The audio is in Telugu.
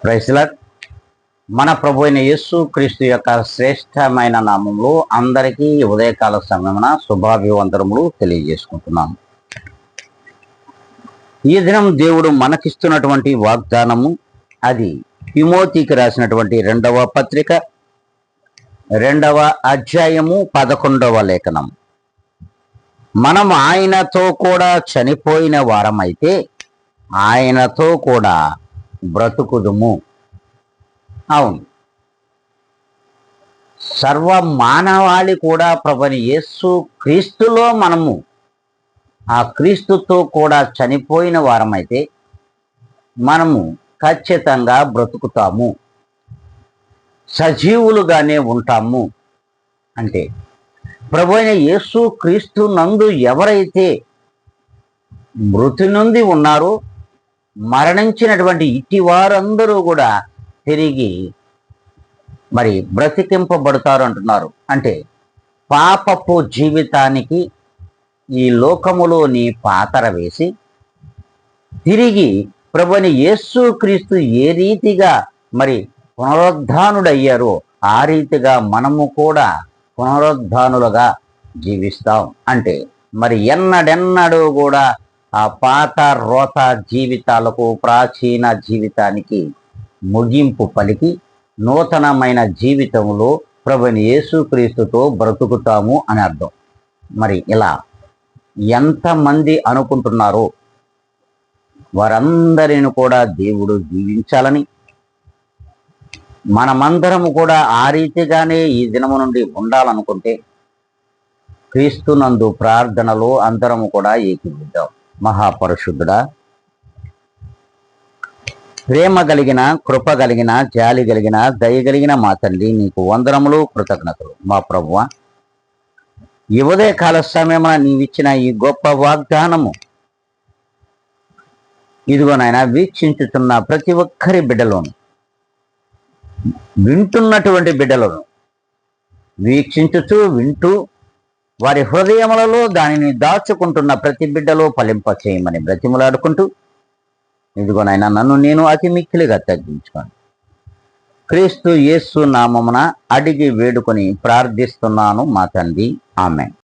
Praise lord. మన ప్రభు అయిన యేసు క్రీస్తు యొక్క శ్రేష్టమైన నామంలో అందరికీ ఉదయకాల సమయమున శుభాభివందనములు తెలియజేసుకుంటున్నాము. ఈ దినం దేవుడు మనకిస్తున్నటువంటి వాగ్దానము, అది తిమోతికి రాసినటువంటి 2వ పత్రిక 2వ అధ్యాయము 11వ లేఖనం. మనం ఆయనతో కూడా చనిపోయిన వారమైతే ఆయనతో కూడా బ్రతుకుదుము. అవును, సర్వ మానవాళి కూడా ప్రభుని యేసు క్రీస్తులో మనము ఆ క్రీస్తుతో కూడా చనిపోయిన వారమైతే మనము ఖచ్చితంగా బ్రతుకుతాము, సజీవులుగానే ఉంటాము. అంటే ప్రభు అయిన యేసు క్రీస్తు నందు ఎవరైతే మృతి నుండి ఉన్నారో, మరణించినటువంటి ఇట్టి వారందరూ కూడా తిరిగి బ్రతికింపబడతారు అంటున్నారు. అంటే పాపపు జీవితానికి ఈ లోకములోని పాతర వేసి తిరిగి ప్రభుని యేసు క్రీస్తు ఏ రీతిగా పునరుద్ధానుడయ్యారో ఆ రీతిగా మనము కూడా పునరుద్ధానులుగా జీవిస్తాం. అంటే ఎన్నడెన్నడూ కూడా ఆ పాత రోత జీవితాలకు, ప్రాచీన జీవితానికి ముగింపు పలికి నూతనమైన జీవితంలో ప్రభుని యేసుక్రీస్తుతో బ్రతుకుతాము అని అర్థం. ఇలా ఎంతమంది అనుకుంటున్నారో వారందరిని కూడా దేవుడు దీవించాలని, మనమందరము కూడా ఆ రీతిగానే ఈ దినము నుండి ఉండాలనుకుంటే క్రీస్తునందు ప్రార్థనలో అందరము కూడా ఏకీభవిద్దాం. మహాపరిశుద్ధుడా, ప్రేమ కలిగిన, కృప కలిగిన, జాలి కలిగిన, దయ కలిగిన మా తండ్రి, నీకు వందనములు, కృతజ్ఞతలు. మా ప్రభువా, ఈ ఉదయకాల సమయమున నీవిచ్చిన ఈ గొప్ప వాగ్దానము ఇదిగో నాయన, వీక్షించుతున్న ప్రతి ఒక్కరి బిడ్డలోను, వింటున్నటువంటి బిడ్డలను వీక్షించుచు వింటూ వారి హృదయములలో దానిని దాచుకుంటున్న ప్రతి బిడ్డలో ఫలింప చేయమని బ్రతిములాడుకుంటూ, ఇదిగోనైనా నన్ను నేను అతి మిక్కిలిగా తగ్గించుకోను. క్రీస్తు యేసు నామమున అడిగి వేడుకొని ప్రార్థిస్తున్నాను మా తండ్రి. ఆమేన్.